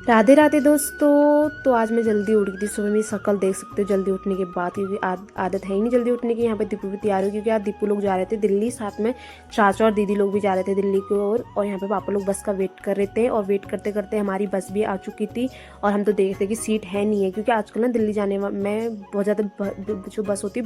राधे राधे दोस्तों। तो आज मैं जल्दी उठ गई थी। सुबह मेरी शक्ल देख सकते हो जल्दी उठने के बाद, क्योंकि आदत है ही नहीं जल्दी उठने की। यहाँ पे दीपू भी तैयार हो, क्योंकि आज दीपू लोग जा रहे थे दिल्ली, साथ में चाचा और दीदी लोग भी जा रहे थे दिल्ली की ओर। और यहाँ पे पापा लोग बस का वेट कर रहे थे, और वेट करते करते हमारी बस भी आ चुकी थी। और हम तो देख रहे थे कि सीट है नहीं है, क्योंकि आजकल ना दिल्ली जाने में बहुत ज़्यादा जो बस होती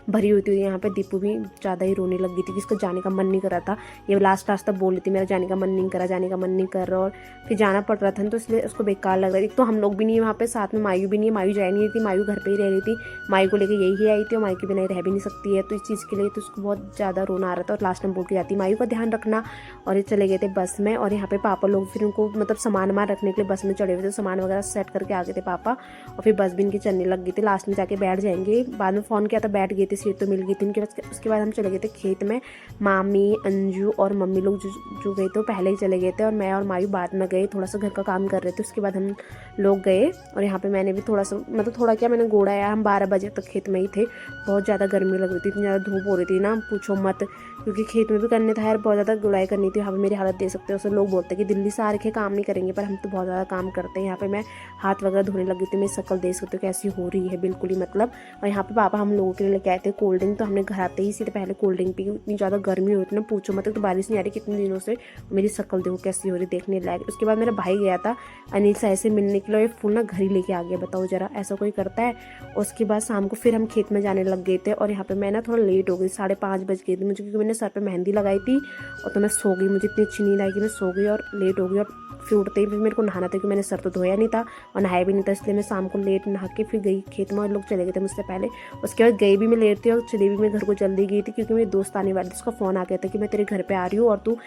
भरी होती है। यहाँ पे दीपू भी ज़्यादा ही रोने लग गई थी कि इसका जाने का मन नहीं कर रहा था। ये लास्ट तक बोल रही थी मेरा जाने का मन नहीं करा, जाने का मन नहीं कर रहा। और फिर जाना पड़ रहा था, तो इसलिए उसको बेकार लग रहा था। एक तो हम लोग भी नहीं है वहाँ पे, साथ में मायू भी नहीं है। मायू जा नहीं रही थी, मायू घर पे ही रह रही थी। मायू को लेकर यही आई थी, और मायू के बिना रह भी नहीं सकती है। तो इस चीज़ के लिए तो उसको बहुत ज़्यादा रोना आ रहा था। और लास्ट में बोल के जाती मायू का ध्यान रखना। और ये चले गए थे बस में। और यहाँ पे पापा लोग फिर उनको मतलब सामान वामान रखने के लिए बस में चढ़े हुए थे, सामान वगैरह सेट करके आ गए थे पापा। और फिर बस भी इनकी चलने लग गई थी, लास्ट में जाके बैठ जाएंगे। बाद में फ़ोन किया था, बैठ गए थे, सीट तो मिल गई थी। उसके बाद हम चले गए थे खेत में। मामी, अंजू और मम्मी लोग जो गए थे वो पहले ही चले गए थे, और मैं और मायू बाद में गए, थोड़ा सा घर का काम कर रहे थे। उसके बाद हम लोग गए। और यहाँ पे मैंने भी थोड़ा सा मतलब थोड़ा क्या मैंने घोड़ा आया। हम 12 बजे तक खेत में ही थे। बहुत ज़्यादा गर्मी लग रही थी, इतनी ज़्यादा धूप हो रही थी ना, पूछो मत। क्योंकि खेत में भी करने था यार, बहुत ज़्यादा गुड़ाई करनी थी। यहाँ पे मेरी हालत दे सकते हो। उससे लोग बोलते हैं कि दिल्ली से आ रखे काम नहीं करेंगे, पर हम तो बहुत ज़्यादा काम करते हैं। यहाँ पे मैं हाथ वगैरह धोने लगी थी। मेरी शक्ल देख सकते हो कैसी हो रही है, बिल्कुल ही मतलब। और यहाँ पे पापा हम लोगों के लिए लेके आए थे कोल्ड ड्रिंक। तो हमने घर आते ही सीधे पहले कोल्ड ड्रिंक पी। इतनी ज़्यादा गर्मी होती है ना, पूछो मत। तो बारिश नहीं आ रही कितने दिनों से। मेरी शक्ल देखो कैसी हो रही, देखने लायक। उसके बाद मेरा भाई गया था अनिल से ऐसे मिलने के लिए, ये फूल ना घर ही लेके आ गया। बताओ जरा, ऐसा कोई करता है। उसके बाद शाम को फिर हम खेत में जाने लग गए थे। और यहाँ पे मैं ना थोड़ा लेट हो गई, 5:30 बज गई थी मुझे, क्योंकि मैंने सर पे मेहंदी लगाई थी। और तो मैं सो गई, मुझे इतनी अच्छी नींद आई कि मैं सो गई और लेट हो गई। और फिर उठते ही फिर मेरे को नहाना था, क्योंकि मैंने सर तो धोया नहीं था और नहाया भी नहीं था। इसलिए मैं शाम को लेट नहा के फिर गई खेत में, और लोग चले गए थे मुझसे पहले। उसके बाद गई भी मैं लेट थी, और चली भी मैं घर को जल्दी गई थी, क्योंकि मेरी दोस्त आने वाली थी। उसका फ़ोन आ गया था कि मैं तेरे घर पे आ रही हूँ और तू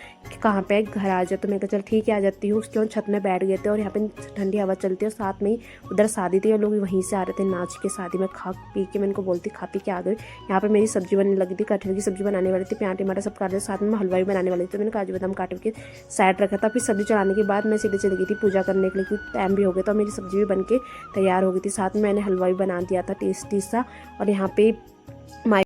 कहाँ पे घर आ जा। तो मैं कहा चल ठीक है आ जाती हूँ। उसके बाद छत में बैठ गए थे, और यहाँ पे ठंडी हवा चलती है। और साथ में ही उधर शादी थी, और लोग वहीं से आ रहे थे नाच के। शादी में खा पी के, मैं इनको बोलती खा पी के आ गई। यहाँ पे मेरी सब्जी बनने लगी थी, कटहल की सब्जी बनाने वाली थी, प्याज टमाटर सब काट रहे थे। साथ में हलवा भी बनाने वाली थी, तो मैंने काजू बादाम काट के साइड रखा था। फिर सब्जी चढ़ाने के बाद मैं सीधे चली गई थी पूजा करने के लिए, क्योंकि टाइम भी हो गया था। मेरी सब्जी भी बन के तैयार हो गई थी। साथ में मैंने हलवा भी बना दिया था टेस्टी सा। और यहाँ पे